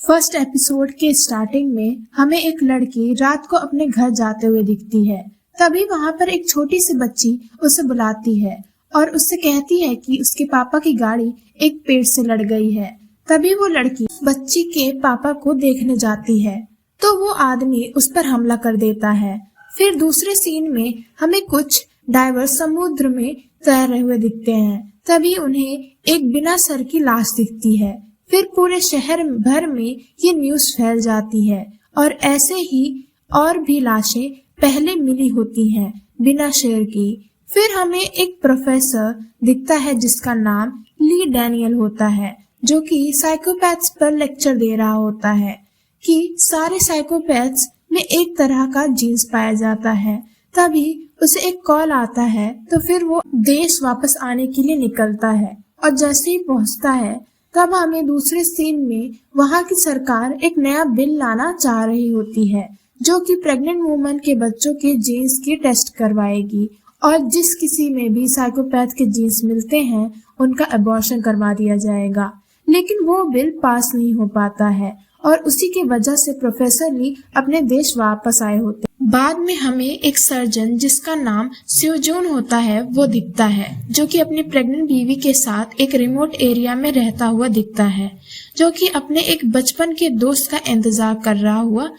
First episode के starting में हमें एक लड़की रात को अपने घर जाते हुए दिखती है। तभी वहाँ पर एक छोटी सी बच्ची उसे बुलाती है और उससे कहती है कि उसके पापा की गाड़ी एक पेड़ से लड़ गई है। तभी वो लड़की बच्ची के पापा को देखने जाती है तो वो आदमी उस पर हमला कर देता है। फिर दूसरे सीन में हमें कुछ डाइवर समुद्र में तैर रहे हुए दिखते हैं। तभी उन्हें एक बिना सर की लाश दिखती है। फिर पूरे शहर भर में ये न्यूज़ फैल जाती है और ऐसे ही और भी लाशें पहले मिली होती हैं बिना शेर की। फिर हमें एक प्रोफेसर दिखता है जिसका नाम ली डैनियल होता है, जो कि साइकोपैथ्स पर लेक्चर दे रहा होता है कि सारे साइकोपैथ्स में एक तरह का जीन्स पाया जाता है। तभी उसे एक कॉल आता है तो फिर वो देश वापस आने के लिए निकलता है और जैसे ही पहुंचता है तब हमें दूसरे सीन में वहाँ की सरकार एक नया बिल लाना चाह रही होती है जो कि प्रेग्नेंट वुमन के बच्चों के जीन्स की टेस्ट करवाएगी और जिस किसी में भी साइकोपैथ के जीन्स मिलते हैं उनका अबॉर्शन करवा दिया जाएगा। लेकिन वो बिल पास नहीं हो पाता है और उसी की वजह से प्रोफेसर ली अपने देश वापस आए होते। बाद में हमें एक सर्जन जिसका नाम स्योजोन होता है वो दिखता है, जो कि अपनी प्रेग्नेंट बीवी के साथ एक रिमोट एरिया में रहता हुआ दिखता है, जो कि अपने एक बचपन के दोस्त का इंतजार कर रहा हुआ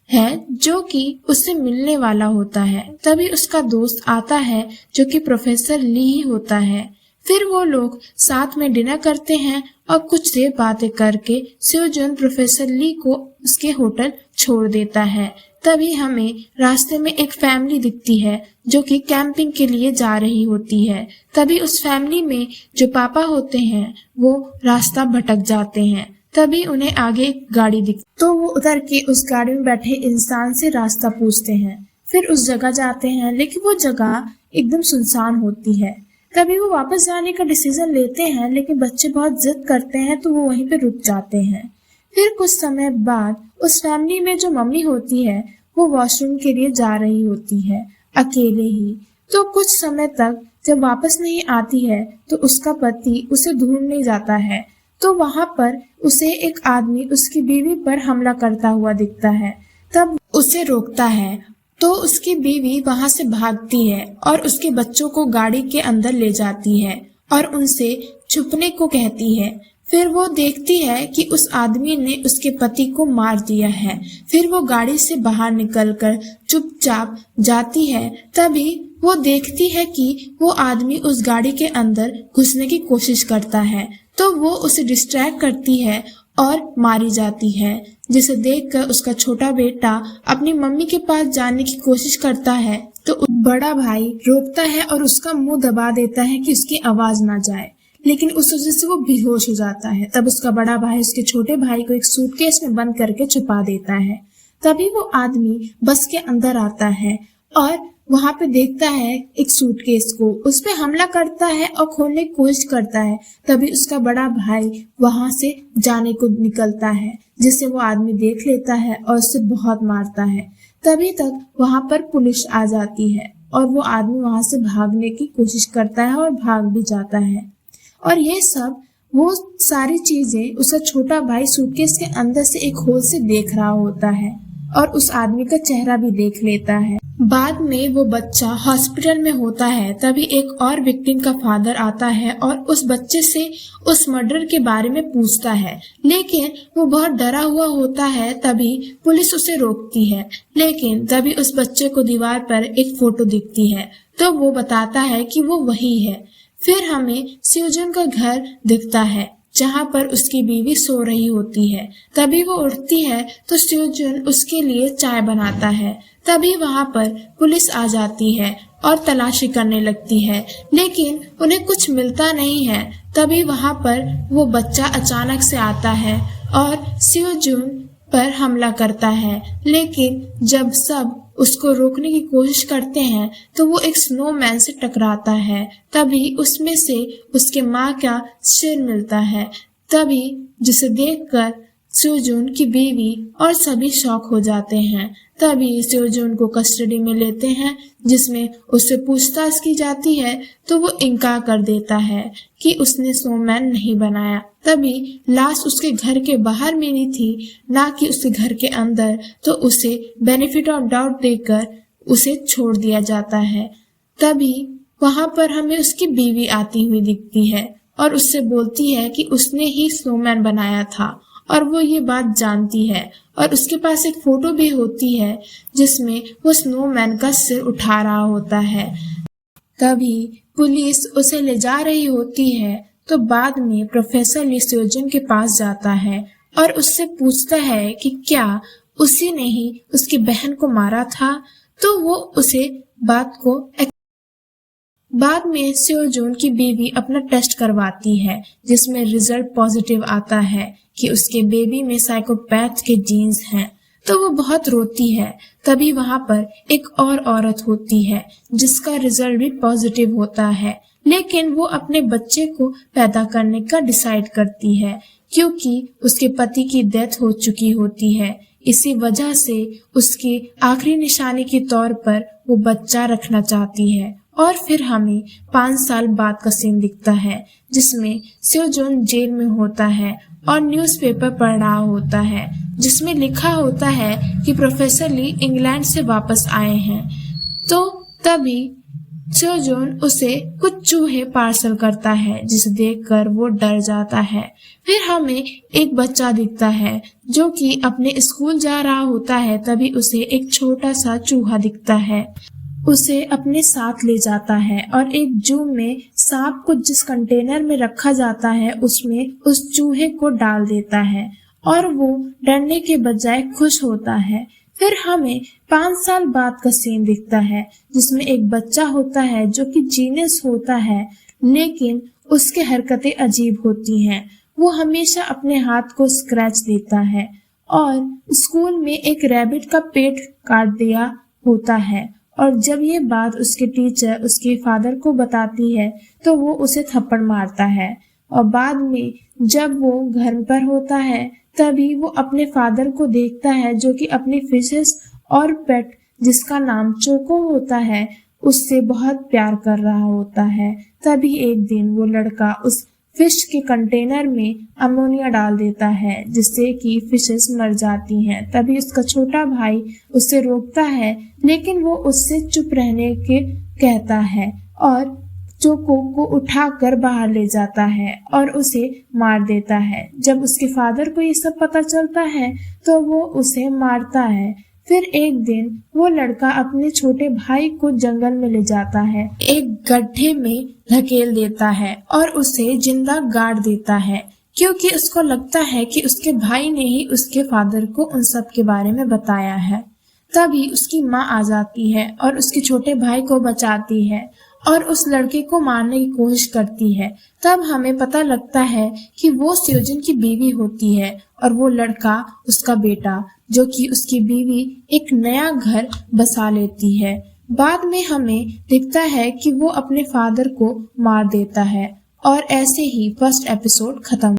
है जो कि उससे मिलने वाला होता है। तभी उसका दोस्त आता है जो कि प्रोफेसर ली ही होता है। फिर वो लोग साथ में डिनर करते हैं और कुछ देर बातें करके स्योजोन प्रोफेसर ली को उसके होटल छोड़ देता है। तभी हमें रास्ते में एक फैमिली दिखती है जो कि कैंपिंग के लिए जा रही होती है। तभी उस फैमिली में जो पापा होते हैं वो रास्ता भटक जाते हैं। तभी उन्हें आगे एक गाड़ी दिखती तो वो उतर के उस गाड़ी में बैठे इंसान से रास्ता पूछते हैं। फिर उस जगह जाते हैं लेकिन वो जगह एकदम सुनसान होती है। तभी वो वापस जाने का डिसीजन लेते हैं लेकिन बच्चे बहुत जिद करते हैं तो वो वहीं पे रुक जाते हैं। फिर कुछ समय बाद उस फैमिली में जो मम्मी होती है वो वॉशरूम के लिए जा रही होती है अकेले ही। तो कुछ समय तक जब वापस नहीं आती है तो उसका पति उसे ढूंढने जाता है तो वहां पर उसे एक आदमी उसकी बीवी पर हमला करता हुआ दिखता है। तब उसे रोकता है तो उसकी बीवी वहां से भागती है और उसके बच्चों को गाड़ी के अंदर ले जाती है और उनसे छुपने को कहती है। फिर वो देखती है कि उस आदमी ने उसके पति को मार दिया है। फिर वो गाड़ी से बाहर निकलकर चुपचाप जाती है। तभी वो देखती है कि वो आदमी उस गाड़ी के अंदर घुसने की कोशिश करता है तो वो उसे डिस्ट्रैक्ट करती है और मारी जाती है, जिसे देखकर उसका छोटा बेटा अपनी मम्मी के पास जाने की कोशिश करता है तो बड़ा भाई रोकता है और उसका मुंह दबा देता है कि उसकी आवाज ना जाए, लेकिन उस वजह से वो बेहोश हो जाता है। तब उसका बड़ा भाई उसके छोटे भाई को एक सूटकेस में बंद करके छुपा देता है। तभी वो आदमी बस के अंदर आता है और वहां पे देखता है एक सूटकेस को, उस पे हमला करता है और खोलने की कोशिश करता है। तभी उसका बड़ा भाई वहां से जाने को निकलता है जिसे वो आदमी देख लेता है और उसे बहुत मारता है। तभी तक वहां पर पुलिस आ जाती है और वो आदमी वहां से भागने की कोशिश करता है और भाग भी जाता है। और ये सब वो सारी चीजें उसका छोटा भाई सूटकेस के अंदर से एक होल से देख रहा होता है और उस आदमी का चेहरा भी देख लेता है। बाद में वो बच्चा हॉस्पिटल में होता है। तभी एक और विक्टिम का फादर आता है और उस बच्चे से उस मर्डर के बारे में पूछता है, लेकिन वो बहुत डरा हुआ होता है। तभी पुलिस उसे रोकती है, लेकिन तभी उस बच्चे को दीवार पर एक फोटो दिखती है तो वो बताता है कि वो वही है। फिर हमें स्योजन का घर दिखता है जहाँ पर उसकी बीवी सो रही होती है। तभी वो उठती है तो स्योजन उसके लिए चाय बनाता है। तभी वहाँ पर पुलिस आ जाती है और तलाशी करने लगती है, लेकिन उन्हें कुछ मिलता नहीं है। तभी वहाँ पर वो बच्चा अचानक से आता है और स्योजन पर हमला करता है, लेकिन जब सब उसको रोकने की कोशिश करते हैं तो वो एक स्नोमैन से टकराता है। तभी उसमें से उसके माँ का सिर मिलता है। तभी जिसे देखकर सेओजून की बीवी और सभी शॉक हो जाते हैं। तभी सेओजून को कस्टडी में लेते हैं, जिसमें उससे पूछताछ की जाती है तो वो इनकार कर देता है कि उसने स्नोमैन नहीं बनाया। तभी लाश उसके घर के बाहर मिली थी, ना कि उसके घर के अंदर, तो उसे बेनिफिट ऑफ डाउट देकर उसे छोड़ दिया जाता है। तभी वहां पर हमें उसकी बीवी आती हुई दिखती है और उससे बोलती है कि उसने ही स्नोमैन बनाया था और वो ये बात जानती है, और उसके पास एक फोटो भी होती है जिसमें वो स्नोमैन का सिर उठा रहा होता है। तभी पुलिस उसे ले जा रही होती है, तो बाद में प्रोफेसर ली सेओजून के पास जाता है और उससे पूछता है कि क्या उसी ने ही उसकी बहन को मारा था। तो वो उसे बाद में सेओजून की बीवी अपना टेस्ट करवाती है, जिसमें रिजल्ट पॉजिटिव आता है कि उसके बेबी में साइकोपैथ के जीन्स हैं। तो वो बहुत रोती है। तभी वहां पर एक और औरत होती है जिसका रिजल्ट भी पॉजिटिव होता है, लेकिन वो अपने बच्चे को पैदा करने का डिसाइड करती है क्योंकि उसके पति की डेथ हो चुकी होती है। इसी वजह से उसकी आखिरी निशानी के तौर पर वो बच्चा रखना चाहती है। और फिर हमें 5 साल बाद का सीन दिखता है जिसमें सेओजून जेल में होता है और न्यूज़पेपर पढ़ रहा होता है, जिसमें लिखा होता है कि प्रोफेसर ली इंग्लैंड से वापस आए हैं। तो तभी सेओजून उसे कुछ चूहे पार्सल करता है, जिसे देखकर वो डर जाता है। फिर हमें एक बच्चा दिखता है जो कि अपने स्कूल जा रहा होता है। तभी उसे एक छोटा सा चूहा दिखता है, उसे अपने साथ ले जाता है और एक जू में सांप को जिस कंटेनर में रखा जाता है उसमें उस चूहे को डाल देता है और वो डरने के बजाय खुश होता है। फिर हमें 5 साल बाद का सीन दिखता है जिसमें एक बच्चा होता है जो कि जीनियस होता है, लेकिन उसके हरकतें अजीब होती हैं। वो हमेशा अपने हाथ को स्क्रैच देता है और स्कूल में एक रैबिट का पेट काट दिया होता है। और जब ये बात उसके टीचर उसके फादर को बताती है तो वो उसे थप्पड़ मारता है। और बाद में जब वो घर पर होता है तभी वो अपने फादर को देखता है जो कि अपनी फिशेस और पेट जिसका नाम चोको होता है उससे बहुत प्यार कर रहा होता है। तभी एक दिन वो लड़का उस फिश के कंटेनर में अमोनिया डाल देता है जिससे कि फिशेस मर जाती हैं। तभी उसका छोटा भाई उसे रोकता है, लेकिन वो उससे चुप रहने के कहता है और चोको को उठाकर बाहर ले जाता है और उसे मार देता है। जब उसके फादर को ये सब पता चलता है तो वो उसे मारता है। फिर एक दिन वो लड़का अपने छोटे भाई को जंगल में ले जाता है, एक गड्ढे में धकेल देता है और उसे जिंदा गाड़ देता है क्योंकि उसको लगता है कि उसके भाई ने ही उसके फादर को उन सब के बारे में बताया है। तभी उसकी माँ आ जाती है और उसके छोटे भाई को बचाती है और उस लड़के को मारने की कोशिश करती है। तब हमें पता लगता है कि वो सेओजून की बीवी होती है और वो लड़का उसका बेटा, जो कि उसकी बीवी एक नया घर बसा लेती है। बाद में हमें दिखता है कि वो अपने फादर को मार देता है और ऐसे ही फर्स्ट एपिसोड खत्म।